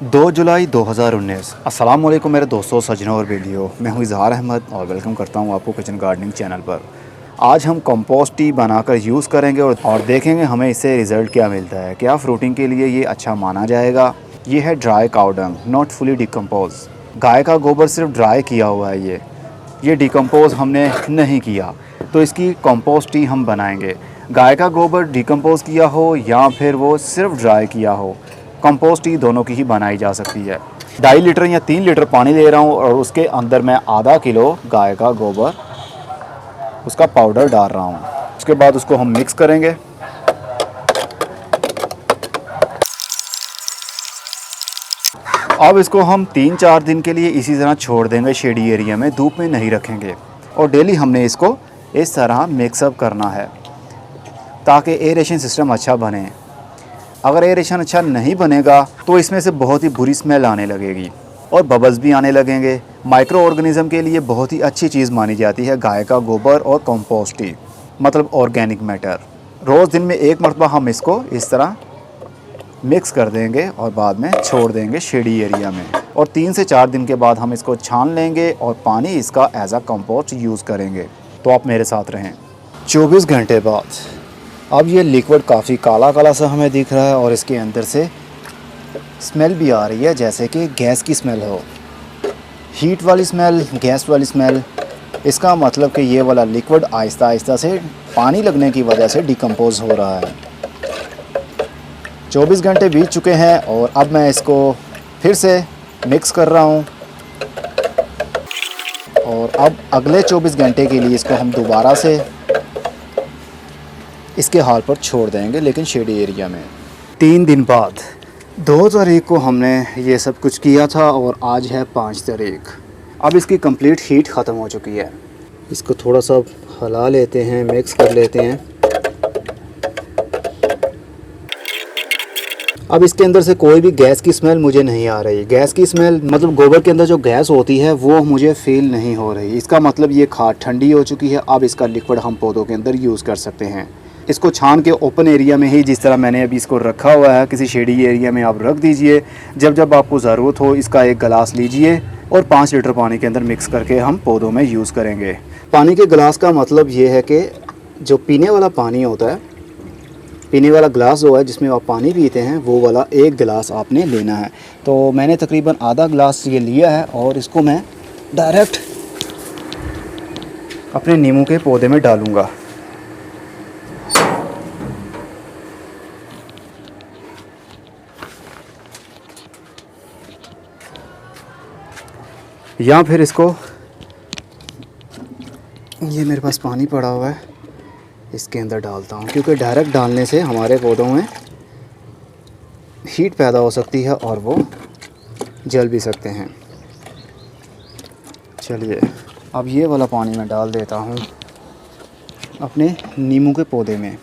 2 जुलाई 2019। अस्सलाम वालेकुम मेरे दोस्तों, सज्जनों और बेलियों। मैं हूं इज़हार अहमद और वेलकम करता हूं आपको किचन गार्डनिंग चैनल पर। आज हम कंपोस्ट टी बनाकर यूज़ करेंगे और देखेंगे हमें इससे रिज़ल्ट क्या मिलता है। क्या फ्रूटिंग के लिए ये अच्छा माना जाएगा। ये है dry cow dung, not fully decompose. गाय का गोबर सिर्फ ड्राई किया हुआ है। ये डिकम्पोज हमने नहीं किया, तो इसकी कंपोस्ट टी हम बनाएंगे। गाय का गोबर डिकम्पोज किया हो या फिर वो सिर्फ ड्राई किया हो, कंपोस्ट टी दोनों की ही बनाई जा सकती है। 2.5 लीटर या 3 लीटर पानी ले रहा हूँ और उसके अंदर मैं आधा किलो गाय का गोबर उसका पाउडर डाल रहा हूँ। उसके बाद उसको हम मिक्स करेंगे। अब इसको हम 3-4 दिन के लिए इसी तरह छोड़ देंगे शेडी एरिया में, धूप में नहीं रखेंगे। और डेली हमने इसको इस तरह मिक्सअप करना है ताकि एरेशन सिस्टम अच्छा बने। अगर एरेशन अच्छा नहीं बनेगा तो इसमें से बहुत ही बुरी स्मेल आने लगेगी और बबल्स भी आने लगेंगे। माइक्रो ऑर्गेनिज्म के लिए बहुत ही अच्छी चीज़ मानी जाती है गाय का गोबर और कंपोस्ट टी, मतलब ऑर्गेनिक मैटर। रोज़ दिन में 1 मरतबा हम इसको इस तरह मिक्स कर देंगे और बाद में छोड़ देंगे शेडी एरिया में। और 3 से 4 दिन के बाद हम इसको छान लेंगे और पानी इसका एज अ कंपोस्ट यूज़ करेंगे। तो आप मेरे साथ रहें। 24 घंटे बाद अब ये लिक्विड काफ़ी काला काला सा हमें दिख रहा है और इसके अंदर से स्मेल भी आ रही है जैसे कि गैस की स्मेल हो, हीट वाली स्मेल, गैस वाली स्मेल। इसका मतलब कि ये वाला लिक्विड आहिस्ता आहिस्ता से पानी लगने की वजह से डिकम्पोज हो रहा है। 24 घंटे बीत चुके हैं और अब मैं इसको फिर से मिक्स कर रहा हूँ और अब अगले 24 घंटे के लिए इसको हम दोबारा से इसके हाल पर छोड़ देंगे, लेकिन शेडी एरिया में। 3 दिन बाद 2 तारीख को हमने ये सब कुछ किया था और आज है 5 तारीख। अब इसकी कंप्लीट हीट ख़त्म हो चुकी है। इसको थोड़ा सा हिला लेते हैं, मिक्स कर लेते हैं। अब इसके अंदर से कोई भी गैस की स्मेल मुझे नहीं आ रही। गैस की स्मेल मतलब गोबर के अंदर जो गैस होती है वो मुझे फील नहीं हो रही। इसका मतलब ये खाद ठंडी हो चुकी है। अब इसका लिक्विड हम पौधों के अंदर यूज़ कर सकते हैं। इसको छान के ओपन एरिया में ही, जिस तरह मैंने अभी इसको रखा हुआ है, किसी शेडी एरिया में आप रख दीजिए। जब जब आपको ज़रूरत हो इसका एक गिलास लीजिए और 5 लीटर पानी के अंदर मिक्स करके हम पौधों में यूज़ करेंगे। पानी के गिलास का मतलब ये है कि जो पीने वाला पानी होता है, पीने वाला गिलास जो है जिसमें आप पानी पीते हैं, वो वाला एक गिलास आपने लेना है। तो मैंने तकरीबन आधा गिलास ये लिया है और इसको मैं डायरेक्ट अपने नींबू के पौधे में डालूँगा। या फिर इसको, ये मेरे पास पानी पड़ा हुआ है, इसके अंदर डालता हूँ, क्योंकि डायरेक्ट डालने से हमारे पौधों में हीट पैदा हो सकती है और वो जल भी सकते हैं। चलिए अब ये वाला पानी मैं डाल देता हूँ अपने नींबू के पौधे में।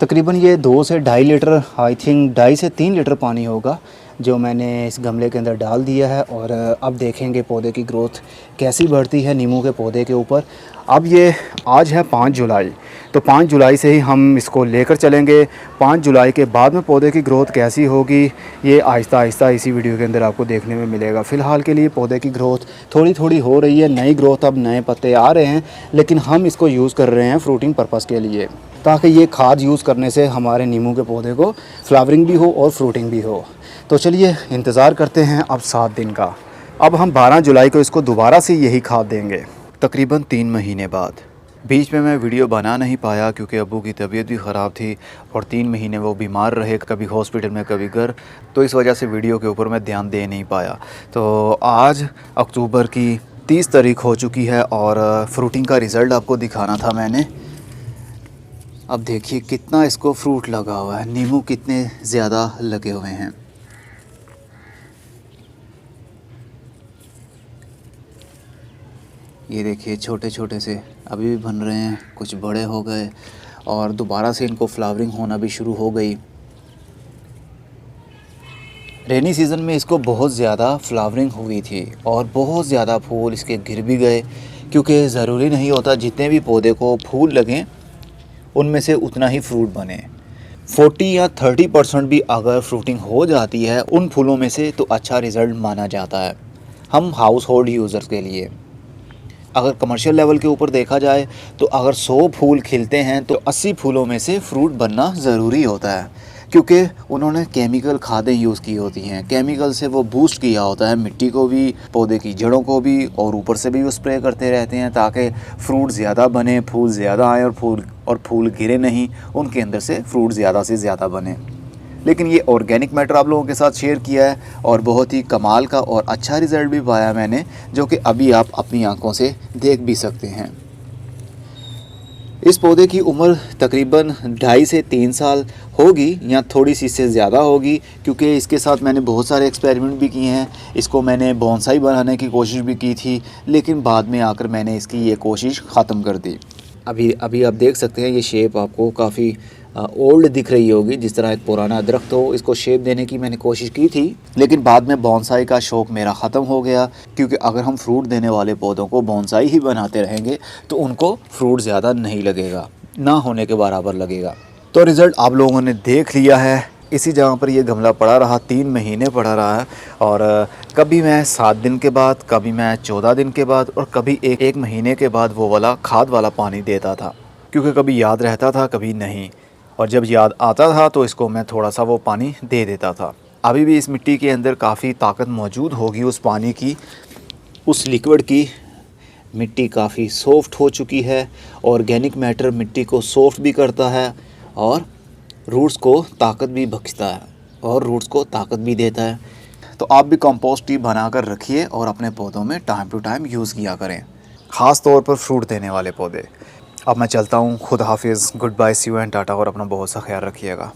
तकरीबन ये 2 से 2.5 लीटर, आई थिंक 2.5 से 3 लीटर पानी होगा जो मैंने इस गमले के अंदर डाल दिया है। और अब देखेंगे पौधे की ग्रोथ कैसी बढ़ती है नींबू के पौधे के ऊपर। अब ये आज है 5 जुलाई, तो 5 जुलाई से ही हम इसको लेकर चलेंगे। 5 जुलाई के बाद में पौधे की ग्रोथ कैसी होगी ये आहिस्ता आहिस्ता इसी वीडियो के अंदर आपको देखने में मिलेगा। फ़िलहाल के लिए पौधे की ग्रोथ थोड़ी थोड़ी हो रही है, नई ग्रोथ, अब नए पत्ते आ रहे हैं, लेकिन हम इसको यूज़ कर रहे हैं फ्रूटिंग पर्पज़ के लिए, ताकि ये खाद यूज़ करने से हमारे नींबू के पौधे को फ्लावरिंग भी हो और फ्रूटिंग भी हो। तो चलिए इंतज़ार करते हैं अब 7 दिन का। अब हम 12 जुलाई को इसको दोबारा से यही खाद देंगे, तकरीबन 3 महीने बाद। बीच में मैं वीडियो बना नहीं पाया क्योंकि अब्बू की तबीयत भी ख़राब थी और 3 महीने वो बीमार रहे, कभी हॉस्पिटल में कभी घर, तो इस वजह से वीडियो के ऊपर मैं ध्यान दे नहीं पाया। तो आज अक्टूबर की 30 तारीख हो चुकी है और फ्रूटिंग का रिज़ल्ट आपको दिखाना था मैंने। अब देखिए कितना इसको फ्रूट लगा हुआ है, नींबू कितने ज़्यादा लगे हुए हैं। ये देखिए छोटे छोटे से अभी भी बन रहे हैं, कुछ बड़े हो गए और दोबारा से इनको फ्लावरिंग होना भी शुरू हो गई। रेनी सीज़न में इसको बहुत ज़्यादा फ्लावरिंग हुई थी और बहुत ज़्यादा फूल इसके गिर भी गए, क्योंकि ज़रूरी नहीं होता जितने भी पौधे को फूल लगें उनमें से उतना ही फ्रूट बने। 40 या 30% भी अगर फ्रूटिंग हो जाती है उन फूलों में से तो अच्छा रिज़ल्ट माना जाता है हम हाउस होल्ड यूज़र्स के लिए। अगर कमर्शियल लेवल के ऊपर देखा जाए तो अगर 100 फूल खिलते हैं तो 80 फूलों में से फ्रूट बनना ज़रूरी होता है, क्योंकि उन्होंने केमिकल खादें यूज़ की होती हैं। केमिकल से वो बूस्ट किया होता है मिट्टी को भी, पौधे की जड़ों को भी, और ऊपर से भी वो स्प्रे करते रहते हैं ताकि फ्रूट ज़्यादा बने, फूल ज़्यादा आए और फूल गिरे नहीं, उनके अंदर से फ्रूट ज़्यादा से ज़्यादा बने। लेकिन ये ऑर्गेनिक मैटर आप लोगों के साथ शेयर किया है और बहुत ही कमाल का और अच्छा रिज़ल्ट भी पाया मैंने, जो कि अभी आप अपनी आंखों से देख भी सकते हैं। इस पौधे की उम्र तकरीबन 2.5 से 3 साल होगी या थोड़ी सी इससे ज़्यादा होगी, क्योंकि इसके साथ मैंने बहुत सारे एक्सपेरिमेंट भी किए हैं। इसको मैंने बोनसाई बनाने की कोशिश भी की थी, लेकिन बाद में आकर मैंने इसकी ये कोशिश ख़त्म कर दी। अभी आप देख सकते हैं ये शेप आपको काफ़ी ओल्ड दिख रही होगी, जिस तरह एक पुराना दरख्त हो, इसको शेप देने की मैंने कोशिश की थी, लेकिन बाद में बोनसाई का शौक़ मेरा ख़त्म हो गया। क्योंकि अगर हम फ्रूट देने वाले पौधों को बोनसाई ही बनाते रहेंगे तो उनको फ्रूट ज़्यादा नहीं लगेगा, ना होने के बराबर लगेगा। तो रिज़ल्ट आप लोगों ने देख लिया है। इसी जगह पर ये गमला पड़ा रहा, 3 महीने पड़ा रहा है, और कभी मैं 7 दिन के बाद, कभी मैं 14 दिन के बाद, और कभी एक महीने के बाद वो वाला खाद वाला पानी देता था, क्योंकि कभी याद रहता था कभी नहीं, और जब याद आता था तो इसको मैं थोड़ा सा वो पानी दे देता था। अभी भी इस मिट्टी के अंदर काफ़ी ताकत मौजूद होगी उस पानी की, उस लिक्विड की। मिट्टी काफ़ी सॉफ्ट हो चुकी है, ऑर्गेनिक मैटर मिट्टी को सॉफ्ट भी करता है और रूट्स को ताकत भी बख्शता है और रूट्स को ताकत भी देता है। तो आप भी कंपोस्ट टी बनाकर रखिए और अपने पौधों में टाइम टू टाइम यूज़ किया करें, ख़ास तौर पर फ्रूट देने वाले पौधे। अब मैं चलता हूँ, खुद हाफिज़, good bye, see you and tata, और अपना बहुत सा ख्याल रखिएगा।